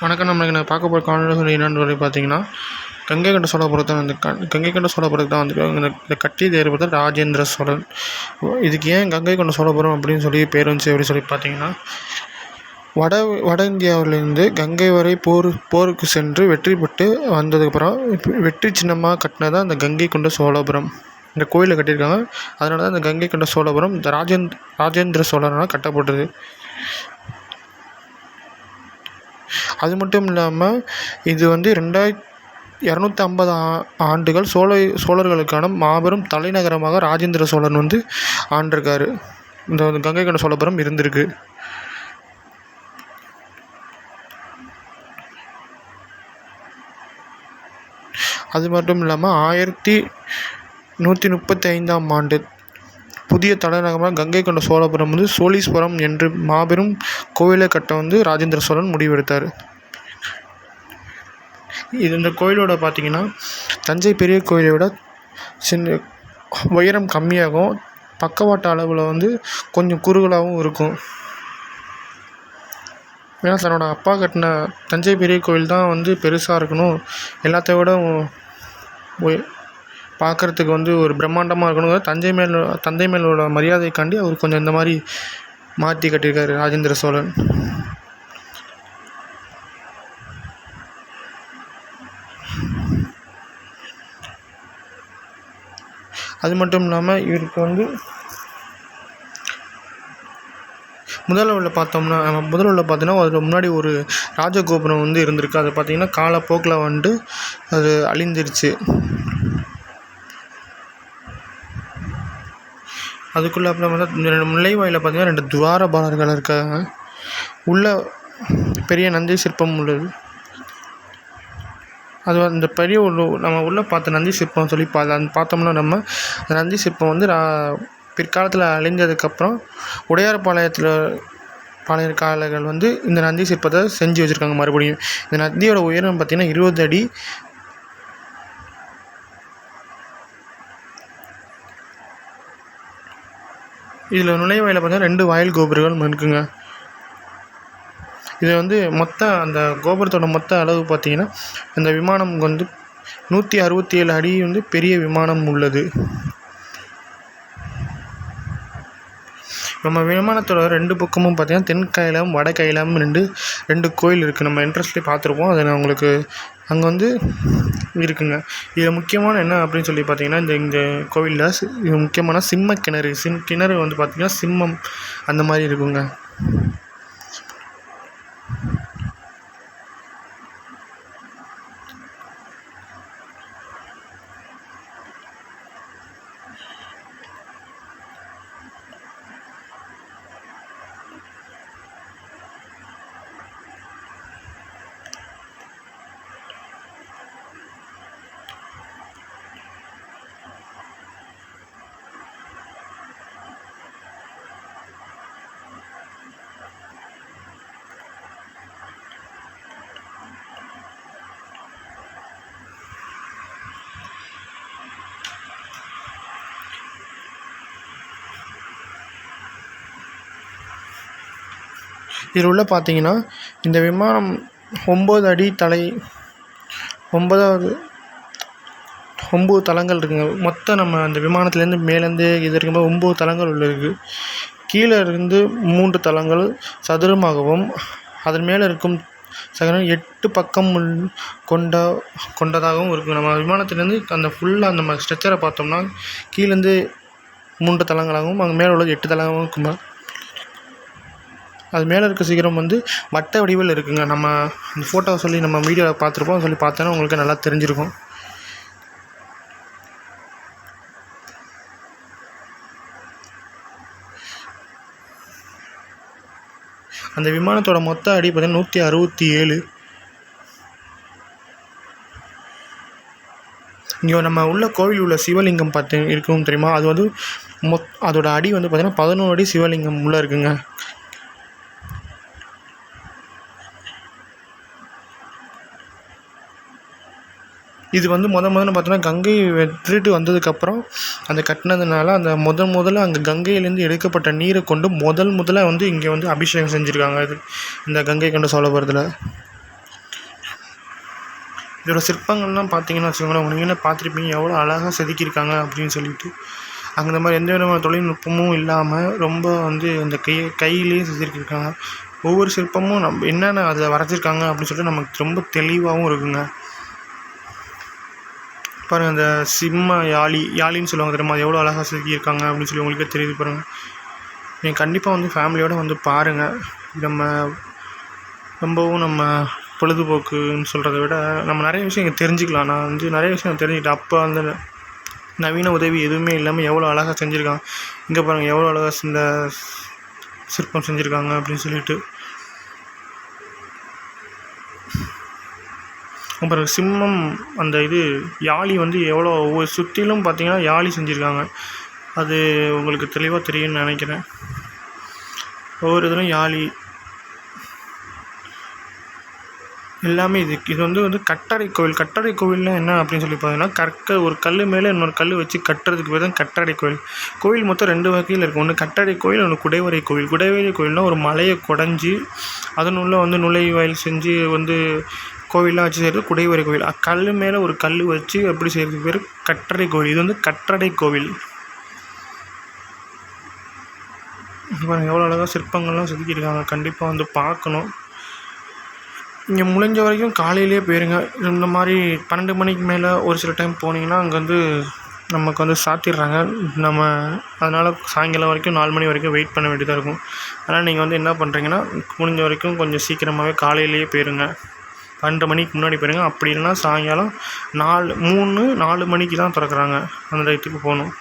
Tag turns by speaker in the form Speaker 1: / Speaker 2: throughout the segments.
Speaker 1: வணக்கம். நம்ம நான் பார்க்க போகிற காணொலி என்னென்னு சொல்லி பார்த்தீங்கன்னா, கங்கை கொண்ட சோழபுரத்தை கங்கை கொண்ட சோழபுரத்தை தான் வந்து இதை கட்டியது ஏற்பட்ட ராஜேந்திர சோழன். இதுக்கு ஏன் கங்கை கொண்ட சோழபுரம் அப்படின்னு சொல்லி பேர் வந்துச்சு அப்படின்னு சொல்லி பார்த்தீங்கன்னா, வட இந்தியாவிலேருந்து கங்கை வரை போருக்கு சென்று வெற்றி பெற்று வந்ததுக்கப்புறம் வெற்றி சின்னமாக கட்டினதான் அந்த கங்கை கொண்ட சோழபுரம். இந்த கோயிலை கட்டியிருக்காங்க. அதனால தான் இந்த கங்கை கொண்ட சோழபுரம் இந்த ராஜேந்திர சோழனால் கட்டப்பட்டது. அது மட்டும் இல்லாமல் இது வந்து 2250 ஆண்டுகள் சோழர்களுக்கான மாபெரும் தலைநகரமாக ராஜேந்திர சோழன் வந்து ஆண்டிருக்காரு. இந்த கங்கை கொண்ட சோழபுரம் இருந்திருக்கு. அது மட்டும் இல்லாமல் 1135ஆம் ஆண்டு புதிய தலைநகரமாக கங்கை கொண்ட சோழபுரம் வந்து சோழீஸ்வரம் என்று மாபெரும் கோவிலை கட்ட வந்து ராஜேந்திர சோழன் முடிவெடுத்தார். இந்த கோயிலோட பார்த்திங்கன்னா தஞ்சை பெரிய கோயிலை விட உயரம் கம்மியாகும், பக்கவாட்டு அளவில் வந்து கொஞ்சம் குறுகலாகவும் இருக்கும். ஏன்னா தன்னோட அப்பா கட்டின தஞ்சை பெரிய கோயில் தான் வந்து பெருசாக இருக்கணும், எல்லாத்த விட பார்க்குறதுக்கு வந்து ஒரு பிரம்மாண்டமாக இருக்கணும், தந்தை மேலோட மரியாதைக்காண்டி அவர் கொஞ்சம் இந்த மாதிரி மாற்றி கட்டியிருக்காரு ராஜேந்திர சோழன். அது மட்டும் இல்லாமல் இவருக்கு வந்து முதல்ல பார்த்தோன்னா அதில் முன்னாடி ஒரு ராஜகோபுரம் வந்து இருந்திருக்கு. அது பார்த்திங்கன்னா காலப்போக்கில் வந்துட்டு அது அழிந்துருச்சு. அதுக்குள்ளே அப்புறம் வந்து நுழைவாயில் பார்த்திங்கன்னா 2 துவாரபாலர்கள் இருக்காங்க. உள்ள பெரிய நந்தி சிற்பம் உள்ளது. அது அந்த பெரிய நம்ம உள்ளே பார்த்த நந்தி சிற்பம் சொல்லி பார்த்தோம்னா நம்ம அந்த நந்தி சிற்பம் வந்து பிற்காலத்தில் அழிஞ்சதுக்கப்புறம் பாளையக்காரர்கள் வந்து இந்த நந்தி சிற்பத்தை செஞ்சு வச்சுருக்காங்க மறுபடியும். இந்த நந்தியோட உயரம் பார்த்திங்கன்னா 20 அடி. இதில் நுழைவாயில் பார்த்திங்கன்னா 2 வாயில் கோபுரங்கள் இருக்குங்க. இது வந்து அந்த கோபுரத்தோட மொத்த அளவு பார்த்திங்கன்னா இந்த விமானம் வந்து 167 அடி வந்து பெரிய விமானம் உள்ளது. நம்ம விமானத்தோட 2 பக்கமும் பார்த்திங்கன்னா தென்கைலம் வடகைலம் 2 கோயில் இருக்குது. நம்ம என்ட்ரன்ஸ்லேயே பார்த்துருப்போம். அதை நான் உங்களுக்கு அங்கே வந்து இருக்குங்க. இதில் முக்கியமான என்ன அப்படின்னு சொல்லி பார்த்திங்கன்னா இந்த கோவிலில் இது முக்கியமான சிம்ம கிணறு வந்து பார்த்திங்கன்னா சிம்மம் அந்த மாதிரி இருக்குங்க. இதில் உள்ள பார்த்திங்கன்னா இந்த விமானம் 9 அடி 9 தளங்கள் இருக்குங்க. மொத்தம் நம்ம அந்த விமானத்துலேருந்து மேலேருந்து இது இருக்கும்போது 9 தளங்கள் உள்ளது. கீழே இருந்து 3 தளங்கள் சதுரமாகவும் அதன் மேலே இருக்கும் 8 பக்கம் கொண்டதாகவும் இருக்கும். நம்ம விமானத்துலேருந்து அந்த ஃபுல்லாக நம்ம ஸ்ட்ரக்சரை பார்த்தோம்னா கீழேருந்து 3 தளங்களாகவும் அங்கே மேலே உள்ளது 8 தளமாகவும் இருக்குமா. அது மேலே இருக்க சிகரம் வந்து வட்ட வடிவில் இருக்குங்க. நம்ம அந்த ஃபோட்டோவை சொல்லி நம்ம வீடியோவில் பார்த்துருப்போம், சொல்லி பார்த்தோன்னா உங்களுக்கு நல்லா தெரிஞ்சிருக்கும். அந்த விமானத்தோட மொத்த அடி பார்த்தீங்கன்னா 167. இங்கே நம்ம உள்ள கோவில் உள்ள சிவலிங்கம் இருக்கும் தெரியுமா, அது வந்து அதோட அடி வந்து பார்த்திங்கன்னா 11 அடி சிவலிங்கம் உள்ளே இருக்குங்க. இது வந்து முதல்ல பார்த்தோன்னா கங்கை வெற்றிட்டு வந்ததுக்கப்புறம் அந்த கட்டினதுனால அந்த முதல்ல அங்கே கங்கையிலேருந்து எடுக்கப்பட்ட நீரை கொண்டு முதல்ல வந்து இங்கே வந்து அபிஷேகம் செஞ்சுருக்காங்க. இது இந்த கங்கை கொண்ட சோழபுரத்தில். இதோட சிற்பங்கள்லாம் பார்த்தீங்கன்னா வச்சுக்கோங்களேன், நீங்கள் பார்த்துருப்பீங்க எவ்வளோ அழகாக செதுக்கியிருக்காங்க அப்படின்னு சொல்லிட்டு. அங்கே இந்த மாதிரி எந்த விதமான தொழில்நுட்பமும் இல்லாமல் ரொம்ப வந்து அந்த கையிலேயே செதுக்கியிருக்காங்க. ஒவ்வொரு சிற்பமும் நம்ம என்னென்ன அதில் வரைஞ்சிருக்காங்க அப்படின்னு சொல்லிட்டு நமக்கு ரொம்ப தெளிவாகவும் இருக்குங்க. பாருங்கள், அந்த சிம்ம யாழின்னு சொல்லுவாங்க தெரியுமா, அது எவ்வளோ அழகாக செதுக்கியிருக்காங்க அப்படின்னு சொல்லி உங்களுக்கே தெரியுது பாருங்கள். நீங்கள் கண்டிப்பாக வந்து ஃபேமிலியோடு வந்து பாருங்கள். நம்ம பொழுதுபோக்குன்னு சொல்கிறத விட நம்ம நிறைய விஷயம் இங்கே தெரிஞ்சுக்கலாம். நான் வந்து நிறைய விஷயம் தெரிஞ்சுக்கிட்டேன். அப்போ அந்த நவீன உதவி எதுவுமே இல்லாமல் எவ்வளோ அழகாக செஞ்சுருக்காங்க. இங்கே பாருங்கள் எவ்வளோ அழகாக இந்த சிற்பம் செஞ்சுருக்காங்க அப்படின்னு சொல்லிட்டு. அப்புறம் சிம்மம் அந்த யாழி வந்து எவ்வளோ ஒவ்வொரு சுற்றிலும் பார்த்தீங்கன்னா யாழி செஞ்சுருக்காங்க. அது உங்களுக்கு தெளிவாக தெரியும்னு நினைக்கிறேன். ஒவ்வொரு இதுலையும் யாழி எல்லாமே. இது வந்து கட்டடை கோவில்னால் என்ன அப்படின்னு சொல்லி பார்த்தீங்கன்னா, ஒரு கல் மேலே இன்னொரு கல் வச்சு கட்டுறதுக்கு பேர் தான் கட்டடை கோவில். கோவில் மொத்தம் 2 வகையில் இருக்குது. ஒன்று கட்டடை கோவில், ஒன்று குடைவரை கோவில். குடைவரை கோவில்னால் ஒரு மலையை குடைஞ்சி அதனுள்ள வந்து நுழைவாயில் செஞ்சு வந்து கோவிலாம் வச்சு செய்கிறது குடைவரை கோவில். கல் மேலே ஒரு கல் வச்சு அப்படி செய்கிறதுக்கு பேர் கட்டடை கோவில். இது வந்து கட்டடை கோவில். எவ்வளோ அழகாக சிற்பங்கள்லாம் செதுக்கியிருக்காங்க. கண்டிப்பாக வந்து பார்க்கணும். இங்கே முடிஞ்ச வரைக்கும் காலையிலே போயிருங்க. இந்த மாதிரி 12 மணிக்கு மேலே ஒரு சில டைம் போனீங்கன்னா அங்கே வந்து நமக்கு வந்து சாத்திடுறாங்க. நம்ம அதனால் சாயங்காலம் வரைக்கும் 4 மணி வரைக்கும் வெயிட் பண்ண வேண்டியதாக இருக்கும். அதனால் நீங்கள் வந்து என்ன பண்ணுறீங்கன்னா, முடிஞ்ச வரைக்கும் கொஞ்சம் சீக்கிரமாகவே காலையிலேயே போயிருங்க. 12 மணிக்கு முன்னாடி போயிருங்க. அப்படி இல்லைன்னா சாயங்காலம் 4 மணிக்கு தான் திறக்கிறாங்க. அந்த இடத்துக்கு போகணும்.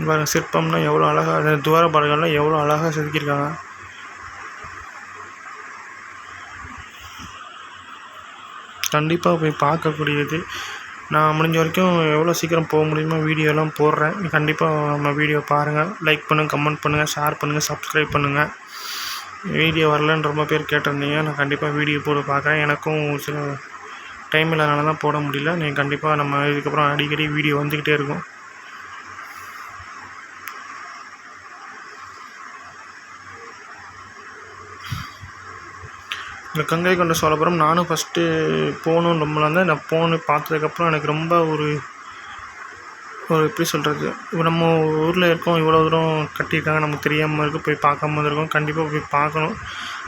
Speaker 1: பாருங்கள், சிற்பம்னா எவ்வளோ அழகாக, துவாரபாலகம்லாம் எவ்வளோ அழகாக செதுக்கியிருக்காங்க. கண்டிப்பாக போய் பார்க்கக்கூடியது. நான் முடிஞ்ச வரைக்கும் எவ்வளோ சீக்கிரம் போக முடியுமோ வீடியோலாம் போடுறேன். கண்டிப்பாக நம்ம வீடியோ பாருங்கள். லைக் பண்ணுங்கள், கமெண்ட் பண்ணுங்கள், ஷேர் பண்ணுங்கள், சப்ஸ்கிரைப் பண்ணுங்கள். வீடியோ வரலன்னு ரொம்ப பேர் கேட்டிருந்தீங்க. நான் கண்டிப்பாக வீடியோ போட்டு பார்க்குறேன். எனக்கும் சில டைம் இல்லாதனால தான் போட முடியல. நீங்கள் கண்டிப்பாக நம்ம இதுக்கப்புறம் அடிக்கடி வீடியோ வந்துக்கிட்டே இருக்கும். இந்த கங்கை கொண்ட சோழபுரம் நானும் ஃபஸ்ட்டு போகணுன்னு ரொம்ப நாள் தான். நான் பார்த்ததுக்கப்புறம் எனக்கு ரொம்ப ஒரு எப்படி சொல்கிறது, நம்ம ஊரில் இருக்கோம், இவ்வளோ தூரம் கட்டியிருக்காங்க, நமக்கு தெரியாமல் இருக்குது, போய் பார்க்காம இருக்கோம். கண்டிப்பாக போய் பார்க்கணும்.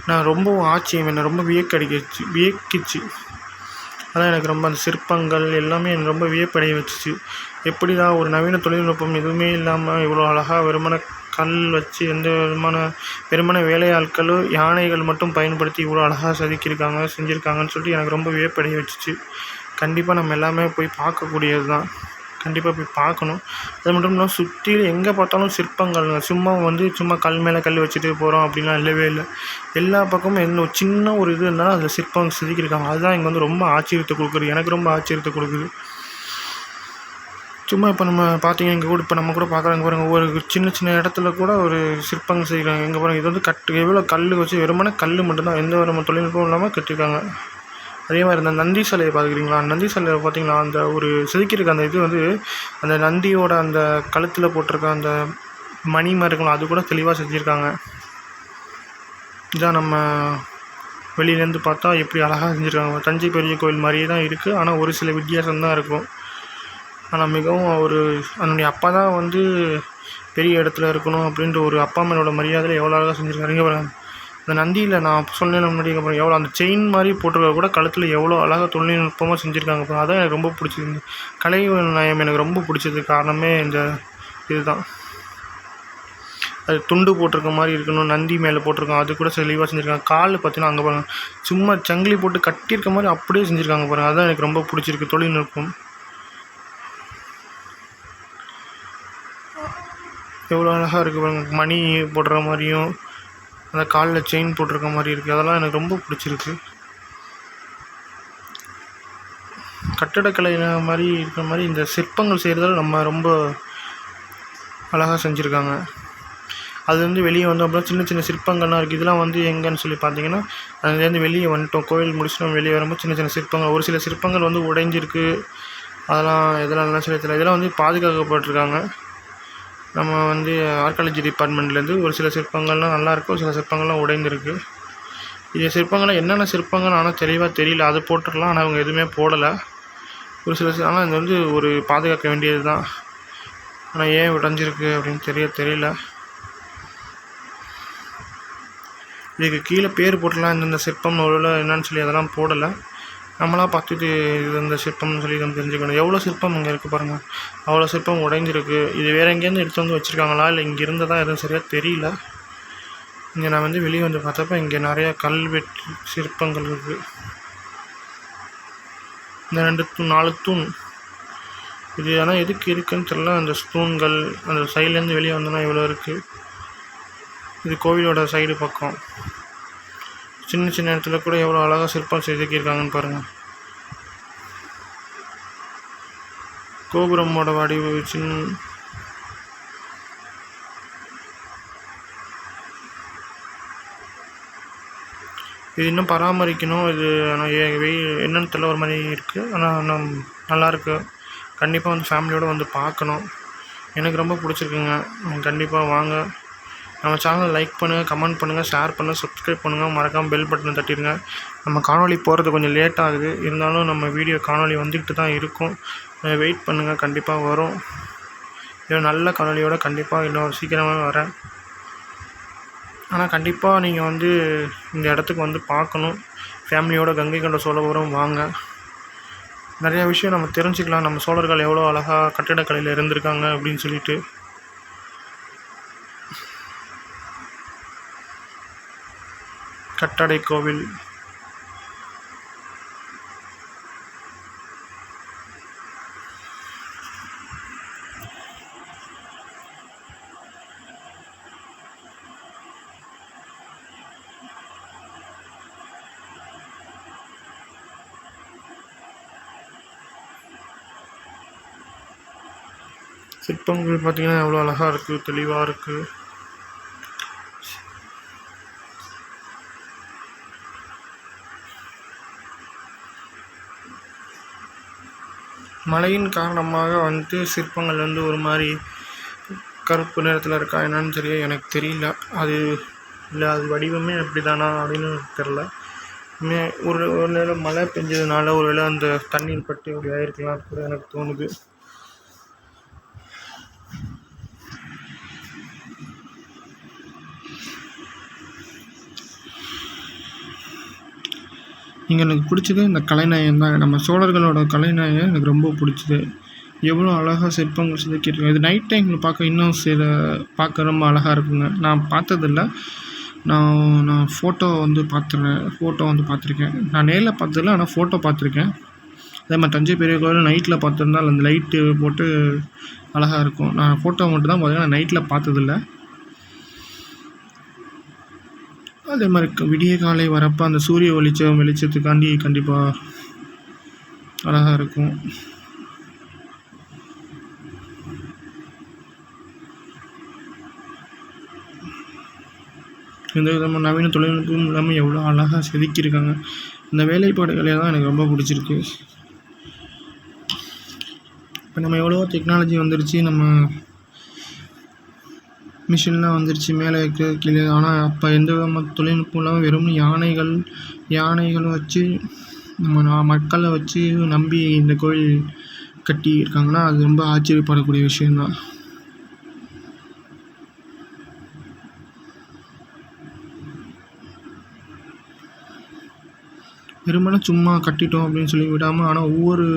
Speaker 1: நான் ரொம்ப என்னை ரொம்ப வியக்கிச்சு. அதான் எனக்கு ரொம்ப அந்த சிற்பங்கள் எல்லாமே என்னை ரொம்ப வியப்படைய வச்சிச்சு. எப்படி தான் ஒரு நவீன தொழில்நுட்பம் எதுவுமே இல்லாமல் இவ்வளோ அழகாக வெறுமன கல் வச்சு எந்த விதமான வெறுமன வேலையாட்களும் யானைகள் மட்டும் பயன்படுத்தி இவ்வளோ அழகாக செஞ்சுருக்காங்கன்னு சொல்லிட்டு எனக்கு ரொம்ப வியப்படைய வச்சிச்சு. கண்டிப்பாக நம்ம எல்லாமே போய் பார்க்கக்கூடியது தான். கண்டிப்பாக போய் பார்க்கணும். அது மட்டும் இல்லாமல் சுற்றிலும் எங்கே பார்த்தாலும் சிற்பங்கள். சும்மா கல் மேலே கல் வச்சுட்டு போகிறோம் அப்படின்லாம் இல்லவே இல்லை. எல்லா பக்கமும் சின்ன ஒரு இது இருந்தாலும் அதில் சிற்பம் செதுக்கியிருக்காங்க. அதுதான் இங்கே வந்து ரொம்ப ஆச்சரியத்தை கொடுக்குது. எனக்கு ரொம்ப ஆச்சரியத்தை கொடுக்குது. சும்மா இப்போ நம்ம பார்த்தீங்கன்னா இங்கே கூட இப்போ நம்ம கூட பார்க்குறாங்க பாருங்கள், ஒரு சின்ன இடத்துல கூட ஒரு சிற்பங்கள் செய்கிறாங்க. எங்கே பாருங்கள், இது வந்து எவ்வளோ கல் வச்சு வெறுமனே கல் மட்டும்தான், எந்த ஒரு தொழில்நுட்பம் இல்லாமல் கட்டியிருக்காங்க. அதே மாதிரி இந்த நந்தி சிலையை பார்க்குறீங்களா? நந்தி சிலையை பார்த்தீங்களா? அந்த ஒரு செதுக்கியிருக்க அந்த இது வந்து அந்த நந்தியோட அந்த கழுத்தில் போட்டிருக்க அந்த மணி மாதிரி இருக்கலாம், அது கூட தெளிவாக செஞ்சுருக்காங்க. இதான் நம்ம வெளியிலேருந்து பார்த்தா எப்படி அழகாக செஞ்சுருக்காங்க. தஞ்சை பெரிய கோவில் மாதிரியே தான் இருக்குது, ஆனால் ஒரு சில வித்தியாசம் தான் இருக்கும். ஆனால் மிகவும் அதனுடைய அப்பா தான் வந்து பெரிய இடத்துல இருக்கணும் அப்படின்ற ஒரு அப்பா அம்மானோட மரியாதையில் எவ்வளோ அழகாக செஞ்சுருக்காங்க. இங்கே பாருங்க, அந்த நந்தியில் நான் சொன்னேன் முன்னாடி, அப்புறம் எவ்வளோ அந்த செயின் மாதிரி போட்டிருக்க கூட கழுத்தில் எவ்வளோ அழகாக தொழில்நுட்பமாக செஞ்சுருக்காங்க. அப்புறம் அதான் எனக்கு ரொம்ப பிடிச்சிருந்து. கலை நயம் எனக்கு ரொம்ப பிடிச்சது காரணமே இந்த இதுதான். அது துண்டு போட்டிருக்க மாதிரி இருக்கணும், நந்தி மேலே போட்டிருக்கோம், அது கூட தெளிவாக செஞ்சுருக்காங்க. கால் பார்த்தீங்கன்னா அங்கே பாருங்கள், சும்மா சங்கிலி போட்டு கட்டியிருக்க மாதிரி அப்படியே செஞ்சுருக்காங்க பாருங்கள். அதுதான் எனக்கு ரொம்ப பிடிச்சிருக்கு தொழில்நுட்பம். எவ்வளோ அழகாக இருக்குது பாருங்கள். மணி போடுற மாதிரியும் அந்த காலில் செயின் போட்டிருக்க மாதிரி இருக்குது. அதெல்லாம் எனக்கு ரொம்ப பிடிச்சிருக்கு. கட்டடக்கலை மாதிரி இருக்கிற மாதிரி இந்த சிற்பங்கள் செய்கிறதால நம்ம ரொம்ப அழகாக செஞ்சுருக்காங்க. அது வந்து வெளியே வந்து அப்புறம் சின்ன சிற்பங்கள்லாம் இருக்குது. இதெல்லாம் வந்து எங்கன்னு சொல்லி பார்த்தீங்கன்னா, அதுலேருந்து வெளியே வந்துட்டோம். கோவில் முடிச்சுட்டு நம்ம வெளியே வரும்போது சின்ன சிற்பங்கள், ஒரு சில சிற்பங்கள் வந்து உடைஞ்சிருக்கு. இதெல்லாம் சொல்லி தெரியல. இதெல்லாம் வந்து பாதுகாக்கப்பட்டிருக்காங்க. நம்ம வந்து ஆர்காலஜி டிபார்ட்மெண்ட்லேருந்து ஒரு சில சிற்பங்கள்லாம் நல்லாயிருக்கும், ஒரு சில சிற்பங்கள்லாம் உடைந்திருக்கு. இது சிற்பங்கள் என்னென்ன சிற்பங்கள் ஆனால் தெளிவாக தெரியல, அது போட்டுடலாம். ஆனால் அவங்க எதுவுமே போடலை ஒரு சில. ஆனால் இது வந்து ஒரு பாதுகாக்க வேண்டியது தான். ஆனால் ஏன் உடைஞ்சிருக்கு அப்படின்னு தெரியல. இதுக்கு கீழே பேர் போட்டுலாம் இந்தந்த சிற்பம் ஒரு என்னன்னு சொல்லி அதெல்லாம் போடலை. நம்மளாம் பார்த்துட்டு இது இந்த சிற்பம்னு சொல்லி நம்ம தெரிஞ்சுக்கணும். எவ்வளோ சிற்பம் இங்கே இருக்குது பாருங்கள், அவ்வளோ சிற்பம் உடைஞ்சிருக்கு. இது வேறு எங்கேருந்து எடுத்து வந்து வச்சுருக்காங்களா இல்லை இங்கே இருந்ததா எதுவும் சரியாக தெரியல. இங்கே நான் வந்து வெளியே வந்து பார்த்தப்ப இங்கே நிறையா கல்வெட்டு சிற்பங்கள் இருக்குது. இந்த 4 தூண் இது ஆனால் எதுக்கு இருக்குதுன்னு தெரியல. அந்த தூண்கள் அந்த சைட்லேருந்து வெளியே வந்தோன்னா இவ்வளோ இருக்குது. இது கோவிலோட சைடு பக்கம். சின்ன சின்ன இடத்துல கூட எவ்வளோ அழகாக சிற்பம் செதுக்கியிருக்காங்கன்னு பாருங்கள். கோபுரமோட வடிவு இது இன்னும் பராமரிக்கணும். இது ஆனால் என்னென்னு தெரியல, ஒரு மாதிரி இருக்குது. ஆனால் நல்லாயிருக்கு. கண்டிப்பாக வந்து ஃபேமிலியோடு வந்து பார்க்கணும். எனக்கு ரொம்ப பிடிச்சிருக்குங்க. கண்டிப்பாக வாங்க. நம்ம சேனலை லைக் பண்ணுங்கள், கமெண்ட் பண்ணுங்கள், ஷேர் பண்ணுங்கள், சப்ஸ்கிரைப் பண்ணுங்கள். மறக்காமல் பெல் பட்டனை தட்டிடுங்க. நம்ம காணொலி போகிறது கொஞ்சம் லேட் ஆகுது, இருந்தாலும் நம்ம வீடியோ காணொலி வந்துக்கிட்டு தான் இருக்கும். வெயிட் பண்ணுங்கள், கண்டிப்பாக வரும். இது நல்ல காணொலியோடு கண்டிப்பாக இன்னும் சீக்கிரமாக வரேன். ஆனால் கண்டிப்பாக நீங்கள் வந்து இந்த இடத்துக்கு வந்து பார்க்கணும். ஃபேமிலியோட கங்கை கொண்ட சோழபுரம் வாங்க. நிறையா விஷயம் நம்ம தெரிஞ்சுக்கலாம். நம்ம சோழர்கள் எவ்வளோ அழகாக கட்டிடக்கலையில் இருந்திருக்காங்க அப்படின்னு சொல்லிட்டு. கட்டடை கோவில் சிற்பங்கள் பார்த்திங்கன்னா எவ்வளோ அழகாக இருக்குது, தெளிவாக இருக்குது. மழையின் காரணமாக வந்து சிற்பங்கள் வந்து ஒரு மாதிரி கருப்பு நிறத்தில் இருக்கா என்னன்னு தெரியல, எனக்கு தெரியல. அது இல்லை அது வடிவமே அப்படி தானா அப்படின்னு தெரில. ஒரு நேரம் மழை பெஞ்சதுனால ஒரு வேளை அந்த தண்ணீர் பட்டு அப்படி ஆயிருக்கலாம் கூட எனக்கு தோணுது. இங்கே எனக்கு பிடிச்சது இந்த கலைநயம் தான். நம்ம சோழர்களோட கலைநயம் எனக்கு ரொம்ப பிடிச்சது. எவ்வளோ அழகாக சிற்பங்கள் செதுக்கியிருக்காங்க. இது நைட் டைமில் பார்க்க இன்னும் பார்க்க ரொம்ப அழகாக இருக்குங்க. நான் பார்த்ததில்ல, நான் ஃபோட்டோ வந்து பார்த்துருக்கேன். நான் நேரில் பார்த்ததில்ல, ஆனால் ஃபோட்டோ பார்த்துருக்கேன். அதே மாதிரி தஞ்சை பெரிய கோவில் நைட்டில் பார்த்துருந்தால் அந்த லைட்டு போட்டு அழகாக இருக்கும். நான் ஃபோட்டோ மட்டும் தான் பார்த்தேன், நைட்டில் பார்த்ததில்ல. அதே மாதிரி விடிய காலை வரப்போ அந்த சூரிய வெளிச்சத்துக்காண்டி கண்டிப்பாக அழகாக இருக்கும். எந்த விதமான நவீன தொழில்நுட்பம் இல்லாமல் எவ்வளோ அழகாக செதுக்கியிருக்காங்க. இந்த வேலைப்பாடுகளே தான் எனக்கு ரொம்ப பிடிச்சிருக்கு. இப்போ நம்ம எவ்வளோ டெக்னாலஜி வந்துருச்சு, நம்ம மிஷின்லாம் வந்துருச்சு மேலே கீழே. ஆனால் அப்போ எந்த விதமான தொழில்நுட்பம் இல்லாமல் வெறும் யானைகளை வச்சு நம்ம மக்களை வச்சு நம்பி இந்த கோயில் கட்டி இருக்காங்கன்னா அது ரொம்ப ஆச்சரியப்படக்கூடிய விஷயந்தான். வெறுமனே சும்மா கட்டிட்டோம் அப்படின்னு சொல்லி விடாமல், ஆனால் ஒவ்வொரு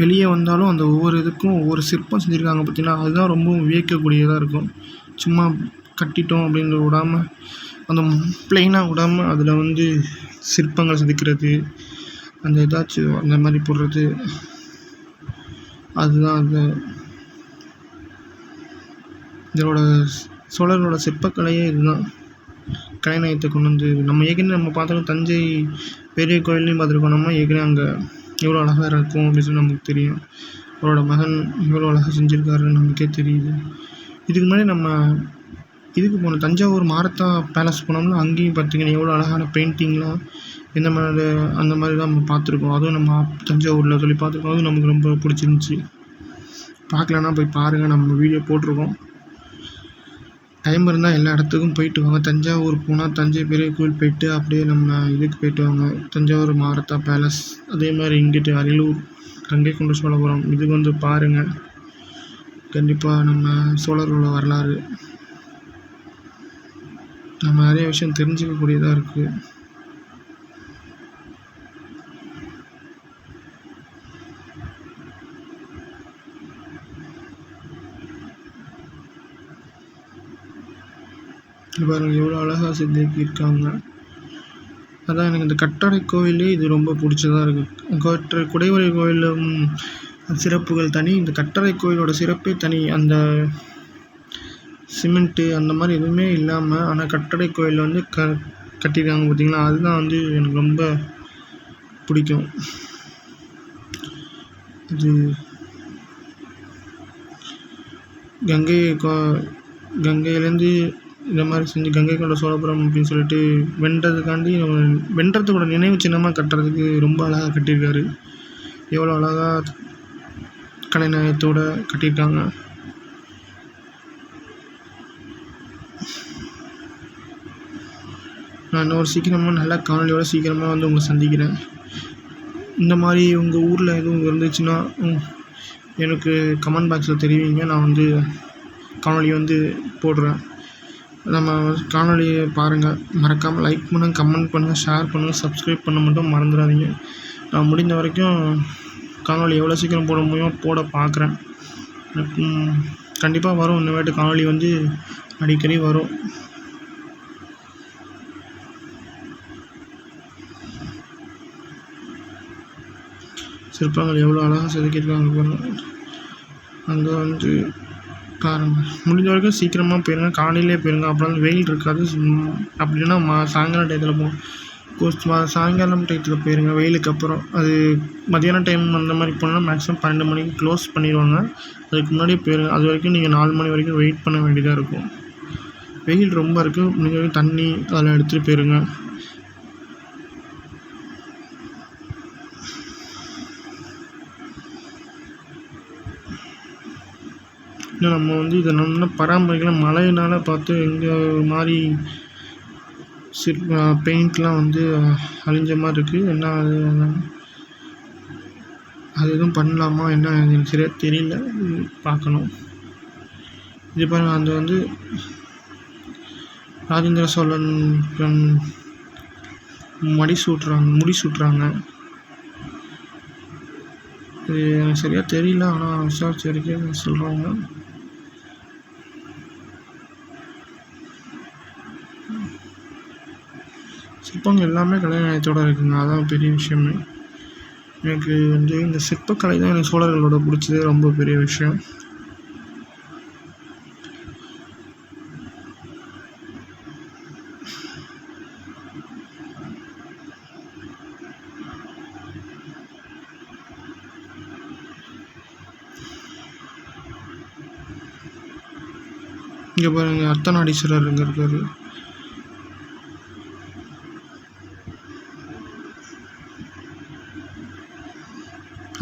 Speaker 1: வெளியே வந்தாலும் அந்த ஒவ்வொரு இதுக்கும் ஒவ்வொரு சிற்பம் செஞ்சுருக்காங்க பார்த்தீங்கன்னா, அதுதான் ரொம்ப வியக்கக்கூடியதாக இருக்கும். சும்மா கட்டிட்டோம் அப்படின்னு விடாமல், அந்த ப்ளைனாக விடாமல் அதில் வந்து சிற்பங்கள் செதுக்கிறது, அந்த ஏதாச்சும் அந்த மாதிரி போடுறது, அதுதான் அந்த இதோட சோழர்களோட சிற்பக்கலையே இதுதான். கலைநயத்தை கொண்டு வந்து நம்ம ஏற்கனவே நம்ம பார்த்துருக்கோம். தஞ்சை பெரிய கோயிலையும் பார்த்துருக்கோம். நம்ம ஏற்கனவே அங்கே எவ்வளோ அழகாக இருக்கும் அப்படின்னு சொல்லி நமக்கு தெரியும். அவரோட மகன் எவ்வளோ அழகாக செஞ்சுருக்காருன்னு நமக்கே தெரியுது. இதுக்கு முன்னாடி நம்ம இதுக்கு போனோம், தஞ்சாவூர் மாரத்தா பேலஸ் போனோம்னா அங்கேயும் பார்த்திங்கன்னா எவ்வளோ அழகான பெயிண்டிங்லாம் இந்த மாதிரி அந்த மாதிரி தான் நம்ம பார்த்துருக்கோம். அதுவும் நம்ம தஞ்சாவூரில் சொல்லி பார்த்துருக்கோம். அதுவும் நமக்கு ரொம்ப பிடிச்சிருந்துச்சி. பார்க்கலன்னா போய் பாருங்கள், நம்ம வீடியோ போட்டிருக்கோம். டைம் இருந்தால் எல்லா இடத்துக்கும் போயிட்டு வாங்க. தஞ்சாவூர் போனால் தஞ்சை பெரிய கோவில் போயிட்டு அப்படியே நம்ம இதுக்கு போயிட்டு வாங்க, தஞ்சாவூர் மாரத்தா பேலஸ். அதே மாதிரி இங்கிட்டு அரியலூர் கங்கை கொண்ட சோழபுரம் இது வந்து பாருங்கள். கண்டிப்பாக நம்ம சோழர்களோட வரலாறு நம்ம நிறைய விஷயம் தெரிஞ்சுக்கக்கூடியதாக இருக்குது. பாருங்கள் எவ்வளோ அழகாக செதுக்கியிருக்காங்க. அதான் எனக்கு இந்த கட்டடை கோவிலே இது ரொம்ப பிடிச்சதாக இருக்குது. குடைவரை கோயிலும் சிறப்புகள் தனி, இந்த கட்டடை கோயிலோட சிறப்பே தனி. அந்த சிமெண்ட்டு அந்த மாதிரி எதுவுமே இல்லாமல் ஆனால் கட்டடை கோயிலில் வந்து கட்டியிருக்காங்க பார்த்திங்களா, அதுதான் வந்து எனக்கு ரொம்ப பிடிக்கும். இது கங்கையிலேருந்து இந்த மாதிரி செஞ்சு கங்கை கொண்ட சோழபுரம் அப்படின்னு சொல்லிட்டு வென்றதுக்காண்டி வென்றதுக்கூட நினைவு சின்னமாக கட்டுறதுக்கு ரொம்ப அழகாக கட்டியிருக்காரு. எவ்வளோ அழகாக கலைநயத்தோடு கட்டியிருக்காங்க. நான் இன்னொரு சீக்கிரமாக நல்ல காணொலியோட சீக்கிரமாக வந்து உங்களை சந்திக்கிறேன். இந்த மாதிரி உங்கள் ஊரில் எதுவும் இருந்துச்சுன்னா எனக்கு கமெண்ட் பாக்ஸில் தெரிவிங்க. நான் வந்து காணொலி வந்து போடுறேன். நம்ம காணொலியை பாருங்கள், மறக்காமல் லைக் பண்ணுங்கள், கமெண்ட் பண்ணுங்கள், ஷேர் பண்ணுங்கள், சப்ஸ்கிரைப் பண்ண மட்டும் மறந்துடாதீங்க. நான் முடிந்த வரைக்கும் காணொலி எவ்வளோ சீக்கிரம் போட முடியுமோ போட பார்க்குறேன். கண்டிப்பாக வரும். இன்னுமேட்டு காணொலி வந்து அடிக்கடி வரும். சிற்பங்கள் எவ்வளோ அழகாக செதுக்கியிருக்காங்க பாருங்கள். அங்கே வந்து பாருங்கள், முடிஞ்ச வரைக்கும் சீக்கிரமாக போயிருங்க, காலையிலே போயிருங்க. அப்புறம் வெயில் இருக்காது. அப்படின்னா சாயங்காலம் டயத்தில் போகும். சாயங்காலம் டயத்தில் போயிருங்க, வெயிலுக்கு அப்புறம். அது மதியான டைம் அந்த மாதிரி போனால் மேக்ஸிமம் 12 மணிக்கு க்ளோஸ் பண்ணிடுவாங்க. அதுக்கு முன்னாடியே போயிருங்க. அது வரைக்கும் நீங்கள் 4 மணி வரைக்கும் வெயிட் பண்ண வேண்டியதாக இருக்கும். வெயில் ரொம்ப இருக்குது. முடிஞ்ச வரைக்கும் தண்ணி அதெல்லாம் எடுத்துகிட்டு போயிருங்க. இன்னும் நம்ம வந்து இதை நம்ம பராமரிக்கலாம். மழையினால் பார்த்து எங்கே மாதிரி பெயிண்ட்லாம் வந்து அழிஞ்ச மாதிரி இருக்குது. என்ன அது எதுவும் பண்ணலாமா என்ன எனக்கு சரியாக தெரியல, பார்க்கணும். இது பாருங்கள், அந்த வந்து ராஜேந்திர சோழன் முடி சூட்டுறாங்க. இது எனக்கு சரியாக தெரியல, ஆனால் விசாரிச்ச வரைக்கும் சொல்கிறாங்க. சிற்பங்கள் எல்லாமே கலைநயத்தோடு இருக்குங்க. அதான் பெரிய விஷயமே. எனக்கு வந்து இந்த சிற்பக்கலை தான் எனக்கு சோழர்களோட பிடிச்சதே ரொம்ப பெரிய விஷயம். இங்கே பாருங்கள், அர்த்தநாடீஸ்வரர் இங்கே இருக்கார்.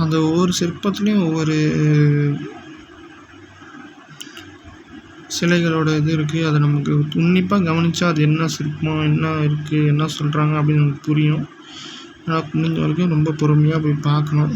Speaker 1: அந்த ஒவ்வொரு சிற்பத்துலேயும் ஒவ்வொரு சிலைகளோட இது இருக்குது. அதை நமக்கு உன்னிப்பாக கவனித்தா அது என்ன சிற்பம், என்ன இருக்குது, என்ன சொல்கிறாங்க அப்படின்னு நமக்கு புரியும். ஆனால் முடிஞ்ச வரைக்கும் ரொம்ப பொறுமையாக போய் பார்க்கணும்.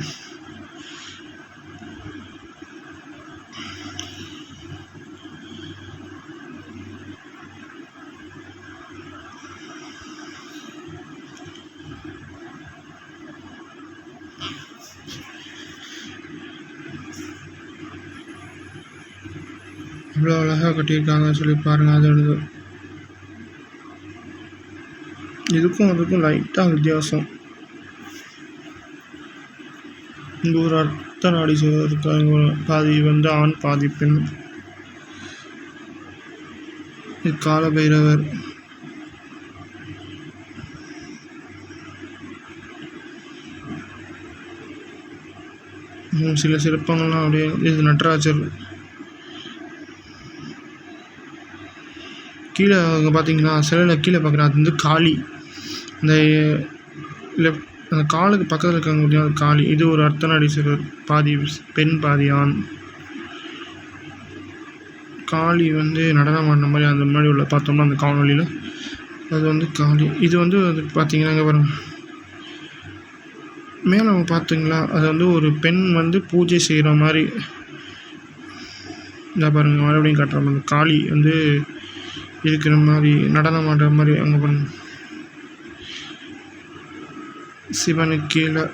Speaker 1: இவ்வளோ அழகாக கட்டியிருக்காங்கன்னு சொல்லி பாருங்கள். அதோட இதுக்கும் அதுக்கும் லைட்டாக வித்தியாசம். இங்கே ஒரு அர்த்தநாடீஸ்வரர் இருக்காங்க, பாதி வந்து ஆண் பாதி பெண். இது காலபைரவர். சில சிற்பங்கள்லாம் அப்படியே. இது நடராஜர். கீழே அங்கே பார்த்தீங்கன்னா சிலையில் கீழே பார்க்குறேன், அது வந்து காளி. அந்த லெஃப்ட் அந்த காலுக்கு பக்கத்தில் இருக்காங்க பார்த்தீங்கன்னா அது காளி. இது ஒரு அர்த்தநாடீஸ்வரர், பாதி பெண் பாதி ஆண். காளி வந்து நடனம் ஆடின மாதிரி அந்த முன்னாடி உள்ள பார்த்தோம்னா அந்த காணொலியில் அது வந்து காளி. இது வந்து அது பார்த்தீங்கன்னா இங்கே பாருங்க மேலே அவங்க பார்த்தீங்களா, அது வந்து ஒரு பெண் வந்து பூஜை செய்கிற மாதிரி. இந்த பாருங்க மறுபடியும் காட்டுற மாதிரி காளி வந்து இருக்கிற மாதிரி நடனம் ஆடுற மாதிரி. அங்கே பாருங்க சிவனுக்கு கீழே